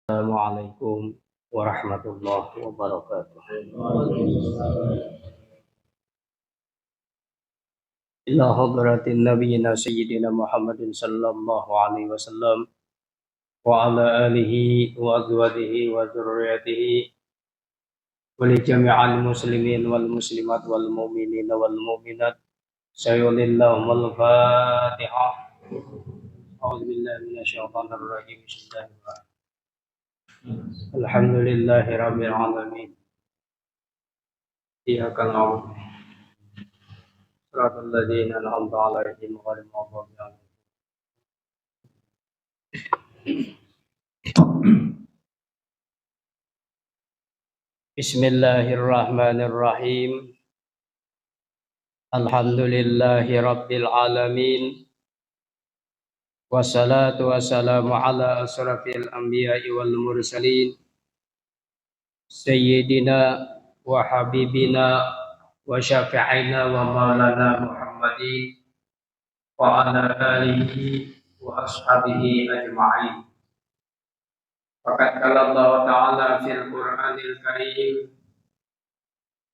Assalamualaikum warahmatullahi wabarakatuh. Ila hadratin nabiyina sayyidina Muhammadin sallallahu alaihi wasallam wa ala alihi wa azwajihi wa dzurriyyatihi wa li jami'il muslimin wal muslimat wal mu'minina wal mu'minat. Sayyidillahumul Fatihah. A'udzu billahi minasyaitonir rajim. Bismillahirrahmanirrahim. Alhamdulillahi rabbil alamin. Iyyaka na'budu Siratal ladzina an'amta 'alaihim ghairil maghdubi 'alaihim. Bismillahirrahmanirrahim. Alhamdulillahi rabbil alamin. Wassalatu wassalamu ala asrafil anbiya'i wal mursalin. Sayyidina wa habibina wa syafi'ina wa maulana Muhammadin wa ala alihi wa ashabihi ajma'in. Faqad qala Allah Ta'ala fil Qur'anil Karim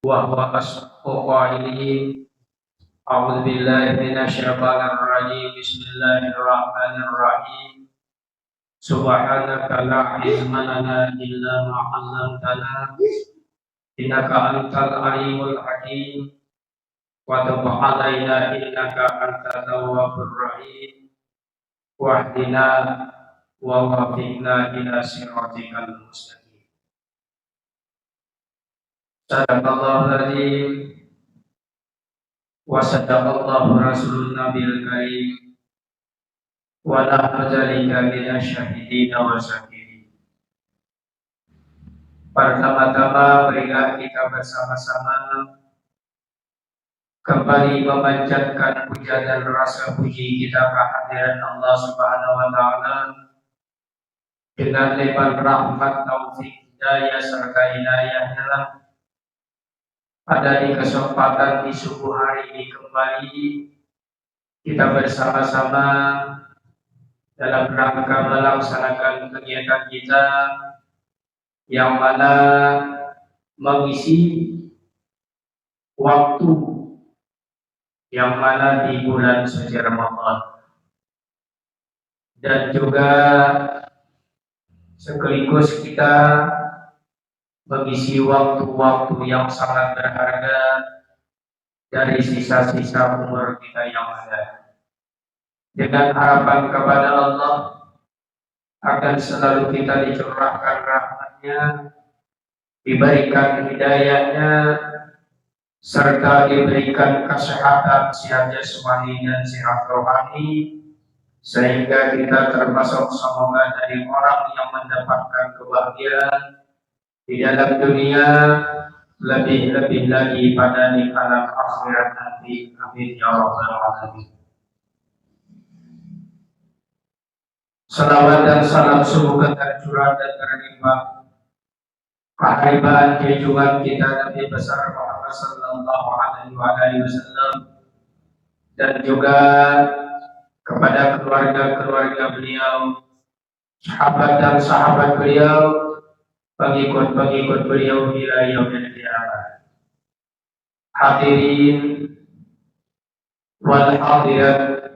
wa huwa asdaqu qailin. A'udzu billahi minasyaitonir rajim. Bismillahirrahmanirrahim. Subhanaka la ilma lana illa ma 'allamtana innaka antal alimul hakim wa tub 'alaina innaka antat tawwabur rahim wahdina wa wafiqna ila siratikal mustaqim. Sadaqallahul adzim wa sadaqallahu rasulun nabiyil karim wa nahnu dzalika minasyahidin wa syakirin. Pertama-tama marilah kita bersama-sama kembali memanjatkan puja dan rasa puji kita kehadirat Allah Subhanahu wa taala dengan limpah rahmat, taufik, hidayah serta hidayahnya. Pada di kesempatan di subuh hari ini kembali kita bersama-sama dalam rangka melaksanakan kegiatan kita yang mana mengisi waktu yang mana di bulan suci Ramadan, dan juga sekaligus kita mengisi waktu-waktu yang sangat berharga dari sisa-sisa umur kita yang ada, dengan harapan kepada Allah akan selalu kita dicurahkan rahmatnya, diberikan hidayahnya, serta diberikan kesehatan, sehat jasmani dan sehat rohani, sehingga kita termasuk semoga dari orang yang mendapatkan kebahagiaan di dalam dunia, lebih-lebih lagi pada di alam akhirat nanti. Amin ya rabbal alamin. Salawat dan salam semoga tercurah dan terlimpah keharibaan junjungan kita Nabi besar Muhammad sallallahu alaihi wasallam, dan juga kepada keluarga-keluarga beliau, sahabat dan sahabat beliau, pengikut-pengikut beliau hingga yaumil qiyamah. Hadirin wal hadirat,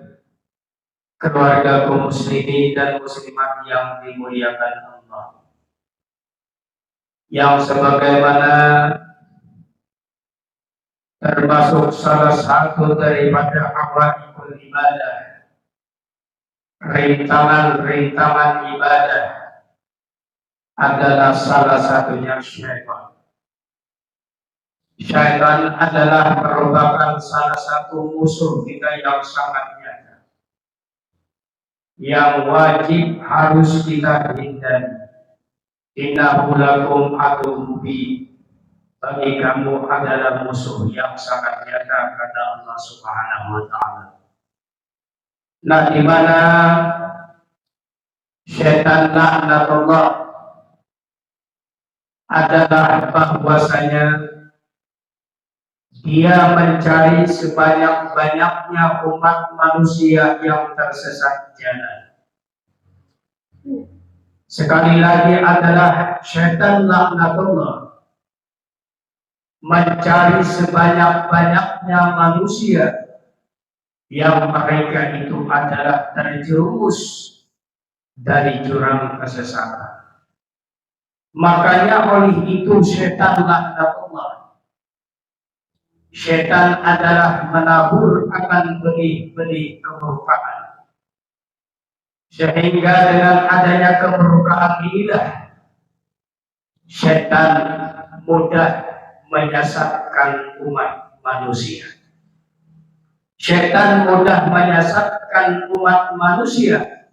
keluarga kaum muslimin dan muslimat yang dimuliakan Allah, yang sebagaimana termasuk salah satu daripada awal ibadah, rintangan ibadah adalah salah satunya syaitan. Syaitan adalah merupakan salah satu musuh kita yang sangat nyata, yang wajib harus kita hindari. Innahu lakum aduwwun mubin, bagi kamu adalah musuh yang sangat nyata, kata Allah Subhanahu wa taala. Nah, di mana syaitan laknatullah adalah bahwasanya dia mencari sebanyak-banyaknya umat manusia yang tersesat jalan. sekali lagi adalah syaitan laknatullah mencari sebanyak-banyaknya manusia yang mereka itu adalah terjerumus dari jurang kesesatan. Makanya oleh itu syaitan laknatullah, syaitan adalah menabur akan benih-benih kemurkaan, sehingga dengan adanya kemurkaan inilah syaitan mudah menyesatkan umat manusia. Syaitan mudah menyesatkan umat manusia,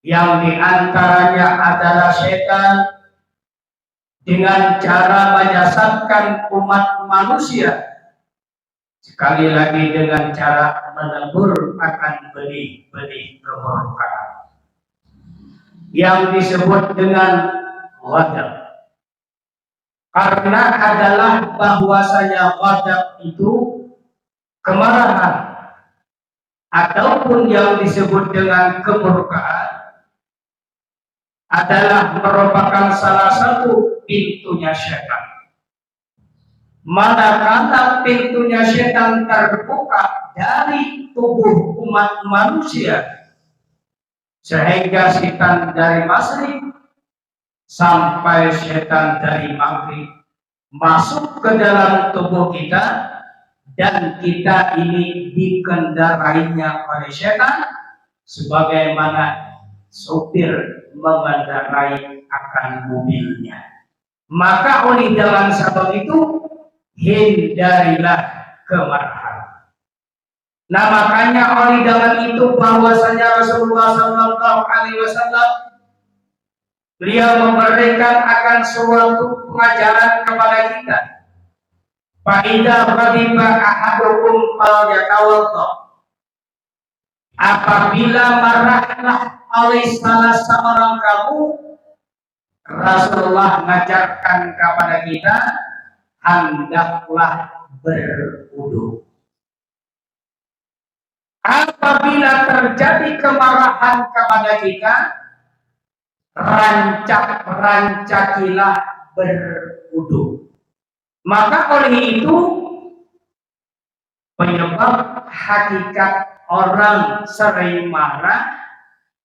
yang diantaranya adalah syaitan dengan cara menyesatkan umat manusia, sekali lagi dengan cara menabur akan benih-benih kemurkaan yang disebut dengan ghadab. Karena adalah bahwasanya ghadab itu kemarahan ataupun yang disebut dengan kemurkaan adalah merupakan salah satu pintunya syaitan. Manakala pintunya syaitan terbuka dari tubuh umat manusia, sehingga syaitan dari masyrik sampai syaitan dari maghrib masuk ke dalam tubuh kita, dan kita ini dikendarainya oleh syaitan sebagaimana sopir mengendarai akan mobilnya. Maka oleh dalam sebab itu hindarilah kemarahan. Nah, makanya oleh dalam itu bahwasanya Rasulullah SAW beliau memberikan akan suatu pengajaran kepada kita. Fa'idha ghadiba ahadukum falyatawadda. Apabila marahlah oleh salah seorang kamu, Rasulullah mengajarkan kepada kita, hendaklah berwudu. Apabila terjadi kemarahan kepada kita, rancakilah berwudu. Maka oleh itu penyebab hakikat orang sering marah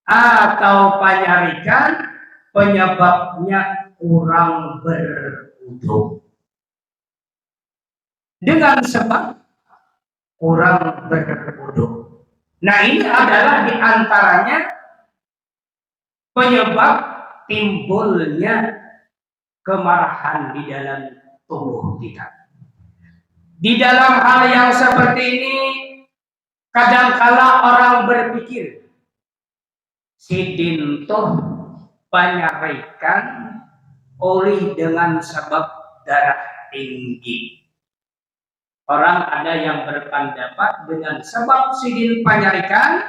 atau penyarikan, penyebabnya kurang berwudu. Dengan sebab kurang berwudu. Nah, ini adalah diantaranya penyebab timbulnya kemarahan di dalam tubuh kita. Di dalam hal yang seperti ini, kadangkala orang berpikir, sidin toh penyarikan oleh dengan sebab darah tinggi. Orang ada yang berpendapat dengan sebab sidin penyarikan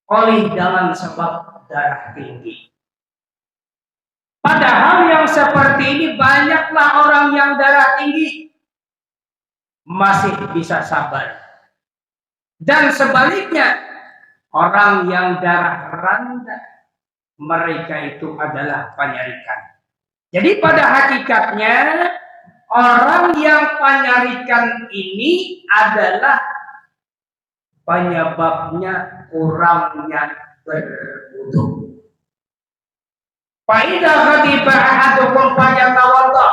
oleh dengan sebab darah tinggi. Padahal yang seperti ini banyaklah orang yang darah tinggi masih bisa sabar. Dan sebaliknya, orang yang darah rendah, mereka itu adalah penyarikan. Jadi pada hakikatnya, orang yang penyarikan ini adalah penyebabnya kurangnya berwudu. Fa'idha ghadiba ahadukum falyatawadda.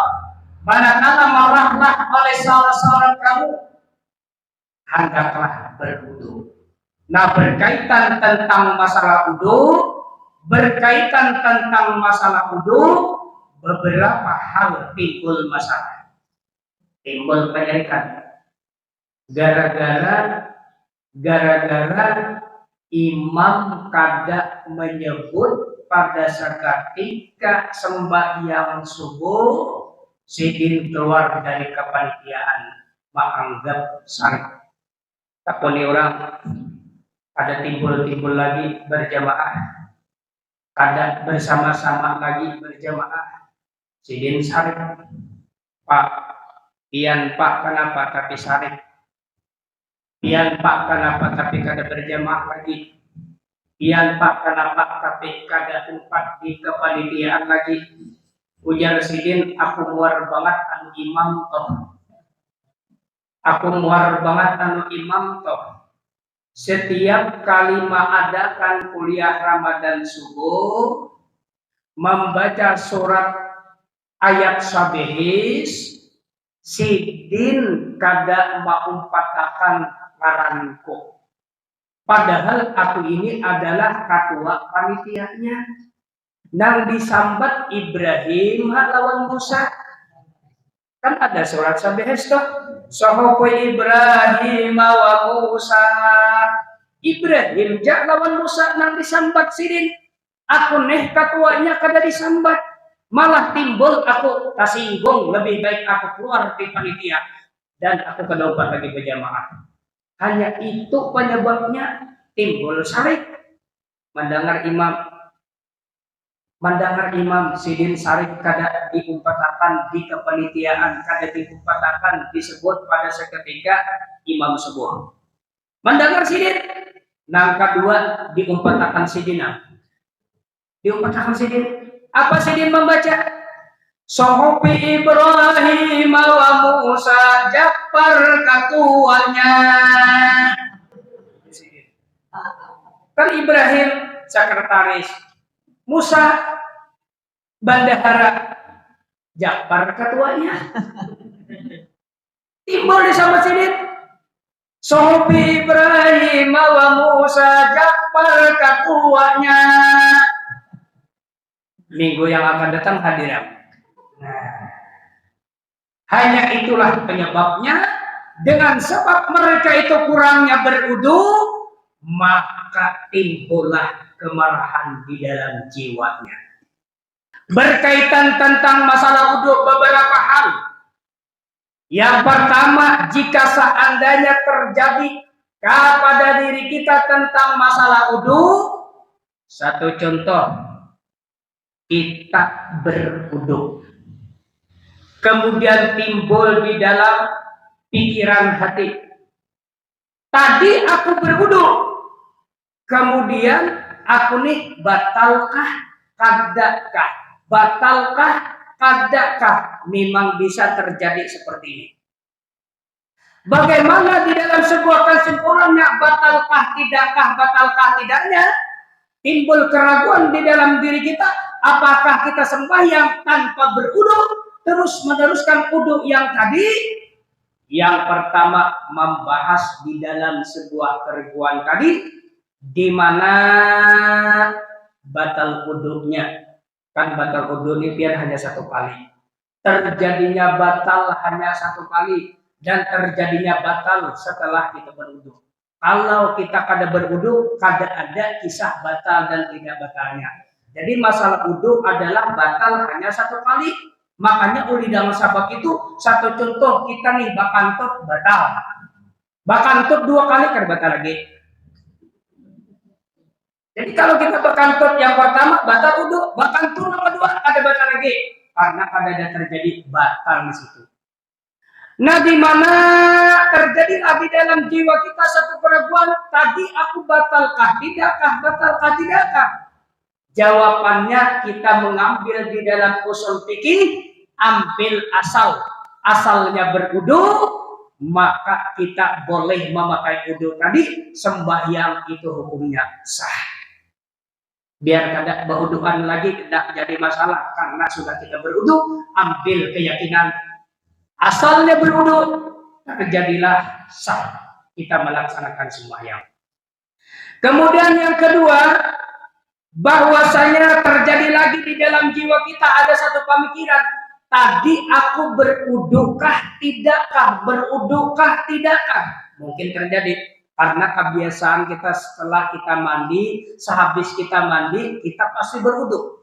Manakala marahlah oleh salah seorang kamu, hendaklah berwudu. Nah, berkaitan tentang masalah wudu, beberapa hal timbul masalah, timbul penyarikan. Gara-gara imam kada menyebut pada seketika sembahyang subuh sidin keluar dari kepanitiaan menganggap syar'i. Tak boleh orang ada timbul lagi berjamaah, ada bersama-sama lagi berjamaah sidin syar'i. Pak, pian Pak kenapa tapi syar'i? Pian Pak kenapa tapi kada berjamaah lagi? Ian pak kenapa tapi kada tempat di kepanitiaan lagi. Ujar sidin, aku muar banget anu imam toh. Aku muar banget anu imam toh. Setiap kali mengadakan kuliah Ramadan subuh, membaca surat ayat sabihis, sidin kada maumpatakan ngaranku. Padahal aku ini adalah ketua panitianya. Nang disambat Ibrahim lawan Musa. Kan ada surat sabihis toh. Sohopo Ibrahim wa Musa. Ibrahim jak lawan Musa nang disambat sidin. Aku neh ketuanya kada disambat. Malah timbul aku tersinggung. Lebih baik aku keluar di panitia. Dan aku kedopat lagi berjamaah. Hanya itu penyebabnya timbul syarik. Mendengar imam sidin syarik kada diumpatakan di kepanitiaan, kada diumpatakan disebut pada seketika imam subuh. Mendengar sidin, nang kedua diumpatakan sidina. Diumpatakan sidin. Apa sidin membaca? Sohopi Ibrahim wa Musa Ja'far ketuanya. Kan Ibrahim sekretaris, Musa bendahara, Ja'far ketuanya. Timbul di sama sidin. Sohopi Ibrahim wa Musa Ja'far ketuanya. Minggu yang akan datang hadirin. Nah, hanya itulah penyebabnya. Dengan sebab mereka itu kurangnya berudu, maka timbullah kemarahan di dalam jiwanya. Berkaitan tentang masalah wudu beberapa hal. Yang pertama, jika seandainya terjadi kepada diri kita tentang masalah wudu, satu contoh, kita berwudu. Kemudian timbul di dalam pikiran hati. Tadi aku berwudu. Kemudian aku nih batalkah, kadakah? Batalkah, kadakah? Memang bisa terjadi seperti ini. Bagaimana di dalam sebuah kesimpulannya batalkah, tidaknya? Timbul keraguan di dalam diri kita. Apakah kita sembahyang tanpa berwudu? Terus meneruskan wudu yang tadi. Yang pertama membahas di dalam sebuah keraguan tadi, di mana batal wudunya. Kan batal wudu ini biar hanya satu kali. Terjadinya batal hanya satu kali dan terjadinya batal setelah kita berwudu. Kalau kita kada berwudu, kada ada kisah batal dan tidak batalnya. Jadi masalah wudu adalah batal hanya satu kali. Makanya uli dalam sabab itu satu contoh kita nih bakantut batal. Bakantut dua kali kan batal lagi. Jadi kalau kita bakantut yang pertama batal wudu, bakantut yang kedua ada batal lagi karena ada terjadi batal di situ. Nah, di mana terjadi di dalam jiwa kita satu keraguan, tadi aku batalkah tidakkah? Jawabannya kita mengambil di dalam usul fikih, ambil asalnya berwudu, maka kita boleh memakai wudu tadi, sembahyang itu hukumnya sah. Biar kada berwuduan lagi tidak jadi masalah karena sudah kita berwudu, ambil keyakinan asalnya berwudu, terjadilah sah kita melaksanakan sembahyang. Kemudian yang kedua, bahwasanya terjadi lagi di dalam jiwa kita ada satu pemikiran, tadi aku berwudukah tidakkah? Mungkin terjadi karena kebiasaan kita setelah kita mandi, sehabis kita mandi, kita pasti berwudu.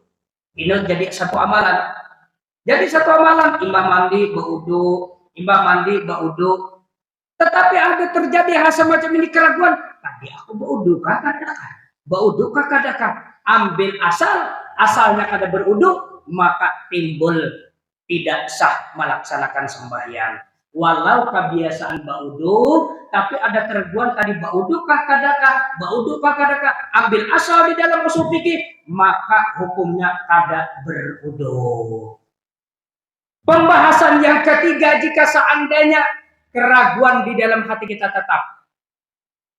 Ini jadi satu amalan. Imam mandi berwudu. Tetapi ada terjadi hal semacam ini keraguan. Tadi aku berwudukah kadakah? Ambil asalnya kada berwudu, maka timbul tidak sah melaksanakan sembahyang. Walau kebiasaan baudu, tapi ada keraguan tadi baudukah kadakah, baudukah kadakah, ambil asal di dalam usul fikih, maka hukumnya kada berudu. Pembahasan yang ketiga, jika seandainya keraguan di dalam hati kita tetap.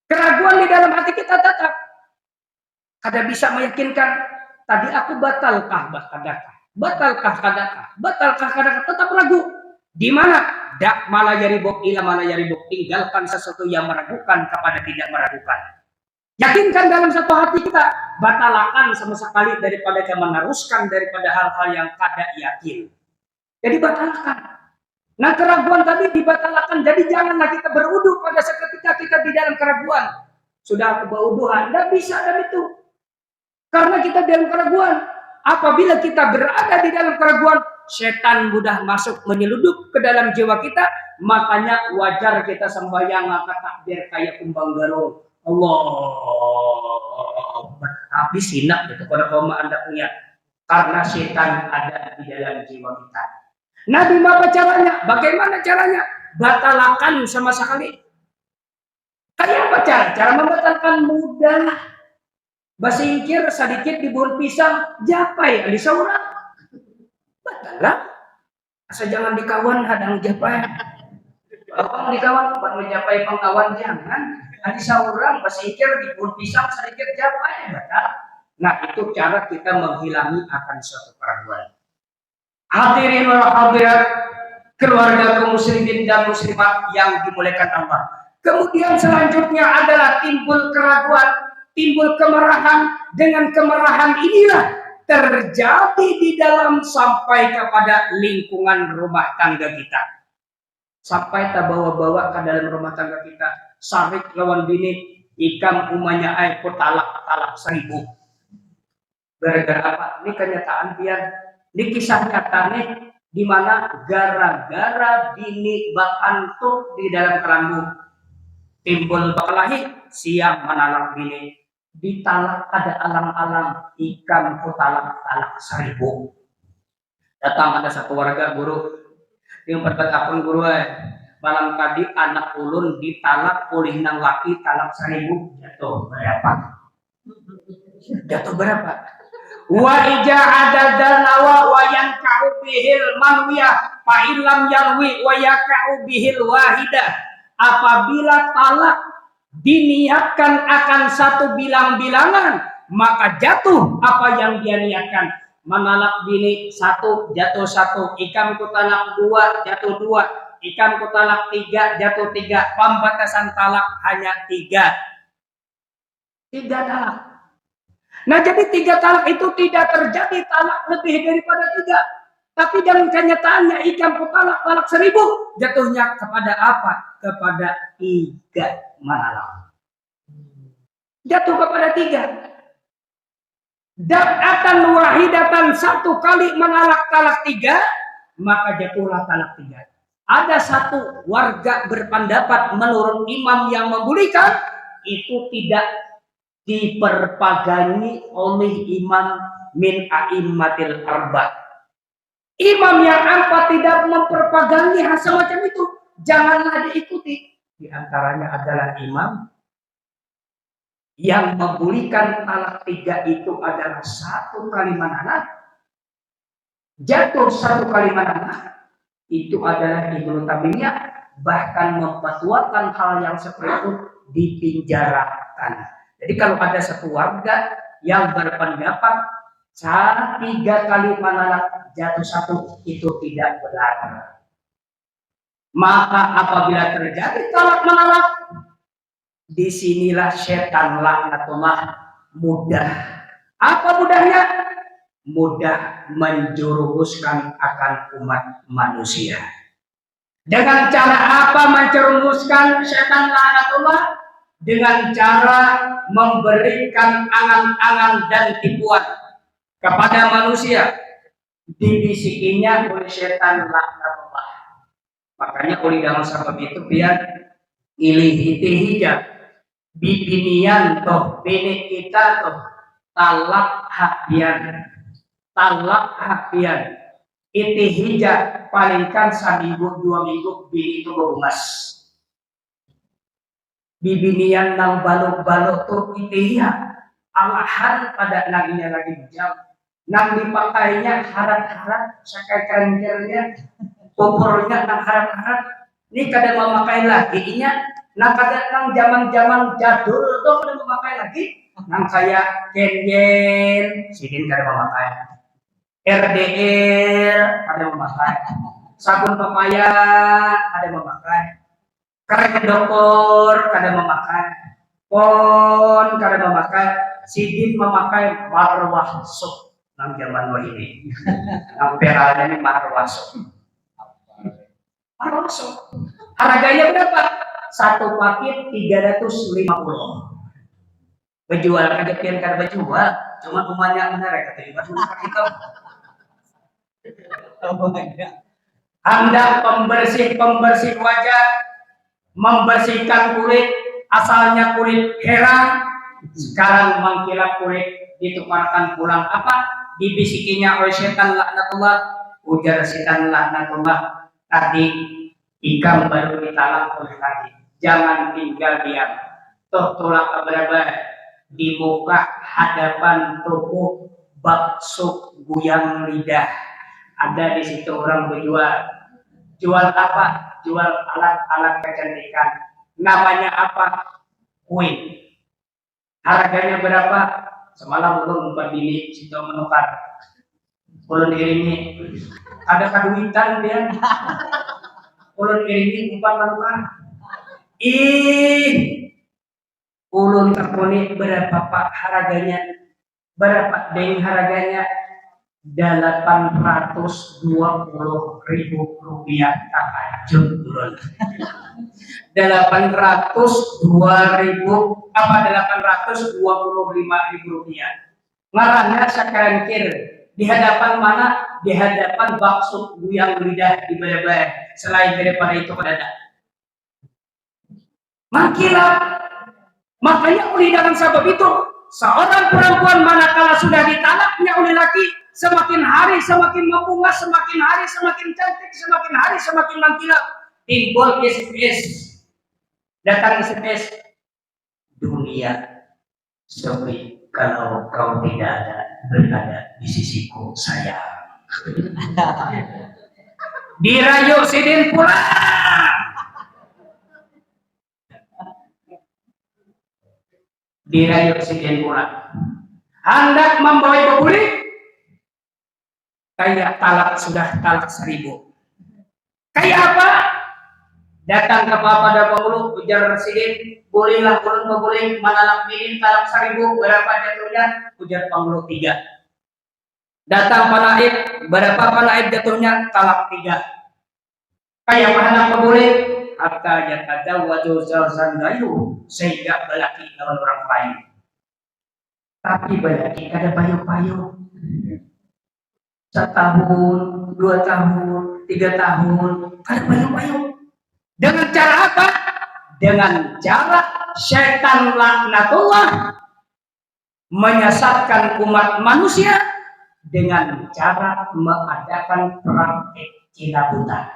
Keraguan di dalam hati kita tetap. Kada bisa meyakinkan, tadi aku batalkah kadakah, batalkah kadakah, batalkah kadakah, tetap ragu. Di mana? Dak malah yaribuk ila malah yaribuk, tinggalkan sesuatu yang meragukan kepada tidak meragukan. Yakinkan dalam satu hati kita, batalakan sama sekali daripada meneruskan daripada hal-hal yang kada yakin. Jadi batalkan. Nah, keraguan tadi dibatalkan. Jadi janganlah kita berudu pada seketika kita di dalam keraguan. Sudah aku beruduhan, tidak bisa dan itu. Karena kita dalam keraguan. Apabila kita berada di dalam keraguan, setan mudah masuk menyeludup ke dalam jiwa kita. Makanya wajar kita sembahyang angkat takbir kayak kumbang garung. Allah. Tapi sinak gitu pada koma Anda punya. Karena setan ada di dalam jiwa kita. Nabi apa caranya? Bagaimana caranya? Batalkan sama sekali. Kayak apa cara? Cara membatalkan mudah. Basingkir sedikit dibuat pisang, japai di saurang. Batalah. Asal jangan dikawan hadang japai. Kalau dikawan buat menjapai pengkawan jangan. Di saurang basingkir dibuat pisang sedikit japai, batal. Nah, itu cara kita menghilangi akan suatu keraguan. Hadirin wal hadirat, keluarga kaum muslimin dan muslimat yang dimuliakan Allah. Kemudian selanjutnya adalah timbul keraguan, timbul kemarahan. Dengan kemarahan inilah terjadi di dalam sampai kepada lingkungan rumah tangga kita. Sampai tak bawa-bawa ke dalam rumah tangga kita. Sarik lawan bini, ikam umanya ay talak 1000. Gara-gara apa? Ini kenyataan biar. Ini kisah nyata nih, di mana gara-gara bini bakantuk di dalam kerambu, timbul bakalahi, siang menalak bini, ditalak ada alang-alang, ikan talak 1000. Datang ada satu warga guru, yang berkata guru, malam tadi anak ulun ditalak oleh nang laki talak 1000, jatuh berapa? Jatuh berapa? Wa ija adada nawa wa yanka'u bihil manwiyah fa illam yanwi wa yaka'u bihil wahidah. Apabila talak diniatkan akan satu bilang-bilangan, maka jatuh apa yang dia niatkan. Menalak bini 1 jatuh 1, ikam ku talak 2 jatuh 2, ikam ku talak 3 jatuh 3. Pembatasan talak hanya 3 talak. Nah, jadi 3 talak itu tidak terjadi talak lebih daripada 3. Tapi dalam kenyataannya ikam ku talak 1000, jatuhnya kepada apa? Kepada 3 malam. Jatuh kepada 3. Dak'atan wahidatan, 1 kali menalak talak 3, maka jatuhlah talak 3. Ada satu warga berpendapat menurut imam yang membolehkan itu tidak diperpagani oleh imam min a'immatil arba. Imam yang apa tidak memperpagani hal semacam itu, janganlah diikuti. Di antaranya adalah imam yang membolehkan talak 3 itu adalah 1 kali mananah, jatuh 1 kali mananah, itu adalah Ibnu Taimiyah, bahkan memfatwakan hal yang seperti itu dipinjarakan. Jadi kalau ada satu warga yang berpendapat 3 kali manalak jatuh 1, itu tidak benar. Maka apabila terjadi talak manalak, disinilah setan laknatullah mudah. Apa mudahnya? Mudah menjerumuskan akan umat manusia. Dengan cara apa menjerumuskan setan laknatullah? Dengan cara memberikan angan-angan dan tipuan kepada manusia, dibisikinya oleh setan laknatullah. Makanya oleh dalam sebab itu biar ilihitihija bibinian toh bini kita toh talak hakian Iti hija palingkan saminggu 2 minggu bini itu berumas. Bibinian nang balok-balok tuh iti hija alahan pada naginya lagi jam. Nang dipakainya harap-harap sakai kerengkernya popornya nang harap-harap. Ini kadang memakai lagi inya. Nang kadang nang zaman-zaman jadul tuh kadang memakai lagi. Nang kayak Ken-yen sidin kadang memakai. RDL ada memakai, sabun pepaya ada memakai, krem dokter ada memakai, pon ada memakai, sidin memakai marwah sup nang zaman ini, nang peralnya ini marwah sup. Marwah sup. Harganya berapa? Satu paket 350. Bejual kaget kan bejual, cuma umumnya mereka terima itu. Hendak pembersih wajah, membersihkan kulit, asalnya kulit herang, sekarang mengkilap kulit, ditukarkan pulang apa? Dibisikinya oleh setan laknatullah, ujar setan laknatullah, tadi ikan baru ditalak oleh tadi, jangan tinggal diam, toh tolak berapa di muka hadapan toko bakso guyang lidah. Ada di situ orang berjual. Jual apa? Jual alat-alat kecantikan. Namanya apa? Kue. Harganya berapa? Semalam belum empat bini situ menukar. Ulun iringi. Ada kaduitan dia. Ulun iringi 4 menukar. Ulun terponi berapa Pak harganya? Berapa deng harganya? 820.000 rupiah takajun turun. 825.000 rupiah. Ngarannya sakarangkir di hadapan mana? Di hadapan bakso guyang lidah di bayar-bayar. Selain daripada itu ada. Makilah. Makanya oleh dengan sebab itu seorang perempuan manakala sudah ditalaknya oleh laki, semakin hari semakin membunga, semakin hari semakin cantik, semakin hari semakin mengkilap. Timbul SMS, datang SMS, dunia sepi kalau kau tidak berada di sisiku sayang. Dirayu sidin pulang. Dirayu sidin pulang. Hendak membawa bebulik, kayak sudah talak 1000. Kayak apa? Datang ke pada penghulu, ujar sidin, bolehlah ulun bebulik, manalak binin talak 1000, berapa jatuhnya? Ujar penghulu 3. Datang panaib, berapa panaib jatuhnya? Talak 3. Kayak mana bebulik? Hatta yatazawwaju zawjan ghairuhu, sehingga balaki lawan orang lain. Tapi balaki kada payu-payu. 1 tahun, 2 tahun, 3 tahun, kada payu-payu. Dengan cara apa? Dengan cara setan laknatullah menyesatkan umat manusia dengan cara mengadakan praktik cina buta.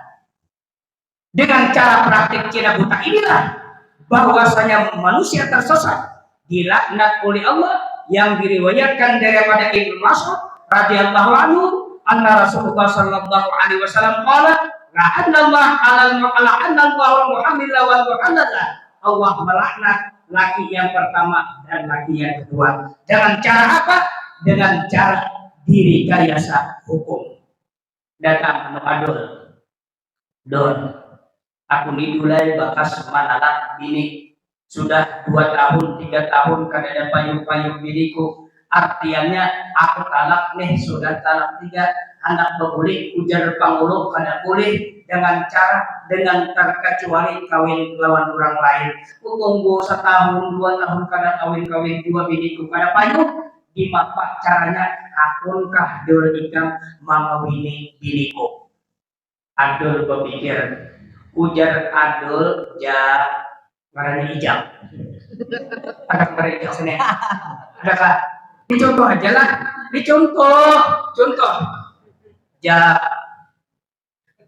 Dengan cara praktik cina buta inilah bahwasanya manusia tersesat dilaknat oleh Allah yang diriwayatkan daripada Ibnu Mas'ud radhiyallahu anhu anna Rasulullah sallallahu alaihi wasallam qala la'anallahu 'alal muhamila wal muhammadah. Allah melaknat laki yang pertama dan laki yang kedua. Dengan cara apa? Dengan cara direkayasa hukum. Datang mengadul. Don, aku nidulai bakas manalak bini sudah 2 tahun 3 tahun kada payung-payung biniku. Artiannya aku talak nih, sudah talak 3, anak bebulik ujar panggulu kada boleh dengan terkecuali kawin lawan orang lain. Tunggu 1 tahun 2 tahun kada kawin 2 biniku kada payung. Gimana caranya? Akunkah dul ikam mangawini biniku? Adul berpikir, ujar adul ja marane ijab. Ada mereka sini. Adakah? Ini contoh aja lah. Ini contoh. Ja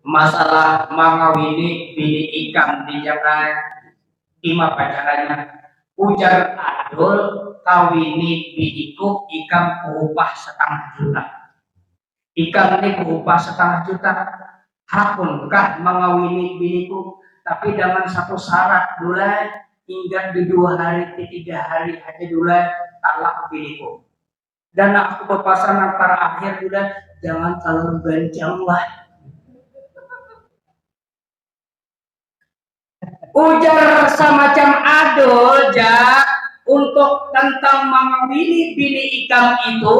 masalah mangawini bini ikan di jalan ima pacarannya ujar adul kawini bidiku ikan upah 500.000 ikan ini upah 500.000 hakunkah mengawini biniku tapi dengan satu syarat dulu hingga di 2 hari di 3 hari aja dulu talak biniku dan aku berpasangan terakhir dulu jangan terlalu gancang lah. Ujar semacam adol ja untuk tentang mengawini bini ikan itu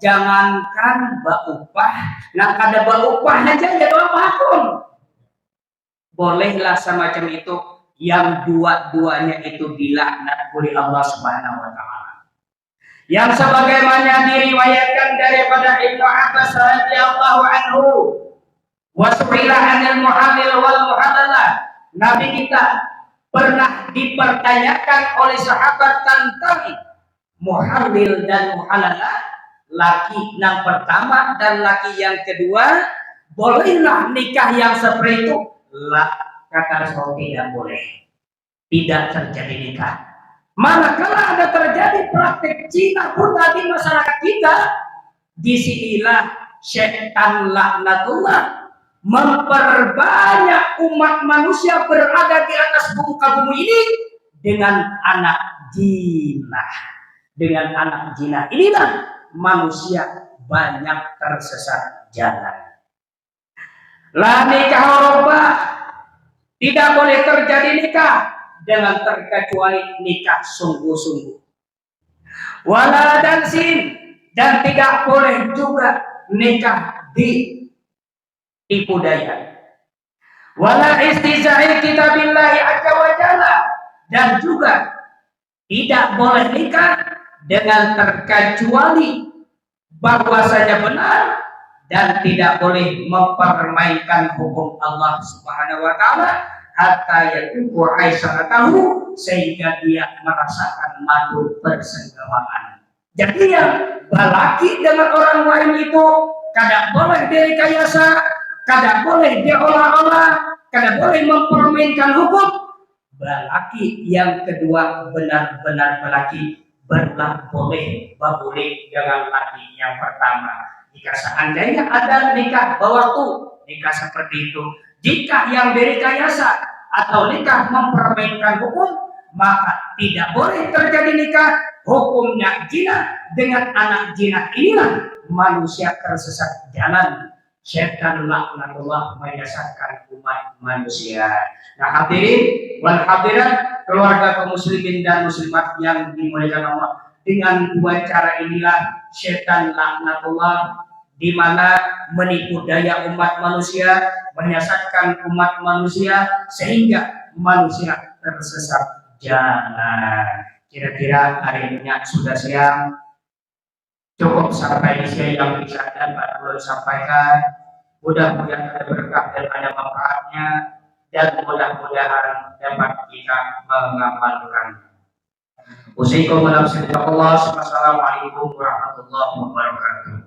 jangankan upah nah kada upah aja ya apapun bolehlah semacam itu yang dua-duanya itu dilaknat oleh Allah Subhanahu wa taala yang sebagaimana diriwayatkan daripada Ibnu Abbas radhiyallahu anhu wa su'ila 'anil muhallil wal muhallalah Nabi kita pernah dipertanyakan oleh sahabat tentang muhallil dan muhallalah, laki yang pertama dan laki yang kedua, bolehlah nikah yang seperti itu? Lah, kata Rasul tidak boleh. Tidak terjadi nikah. Manakala ada terjadi praktik Cina Buddha di masyarakat kita, disinilah syaitan laknatullah memperbanyak umat manusia berada di atas muka bumi ini dengan anak jinah. Dengan anak jinah inilah manusia banyak tersesat jalan. La nikah roba tidak boleh terjadi nikah dengan terkecuali nikah sungguh-sungguh. Wala dansin dan tidak boleh juga nikah di tipu daya. Wala istizai kitabillahi azza wa jalla dan juga tidak boleh nikah dengan terkecuali bahwasanya benar dan tidak boleh mempermainkan hukum Allah Subhanahu wa taala hatta yatubu aisyatahu sehingga dia merasakan madu persenggamaan. Jadi yang balaki dengan orang lain itu kada boleh direkayasa, kada boleh diolah-olah, kada boleh mempermainkan hukum. Balaki yang kedua benar-benar balaki barulah boleh dengan laki yang pertama. Jika seandainya ada nikah bawaktu, nikah seperti itu, jika yang direkayasa atau nikah mempermainkan hukum, maka tidak boleh terjadi nikah. Hukumnya zina dengan anak zina inilah manusia tersesat jalan. Syaitan laknatullah menyesatkan umat manusia. Nah hadirin wal hadirat keluarga kaum muslimin dan muslimat yang dimuliakan Allah, dengan dua cara inilah syaitan laknatullah di mana menipu daya umat manusia, menyesatkan umat manusia sehingga manusia tersesat jalan. Kira-kira hari ini sudah siang. Cukup sampai di sini yang bisa dapat belum sampaikan. Mudah-mudahan ada berkah dan ada manfaatnya dan mudah-mudahan dapat kita mengamalkan. Usikum wa nafsi Allah. Wassalamualaikum warahmatullahi wabarakatuh.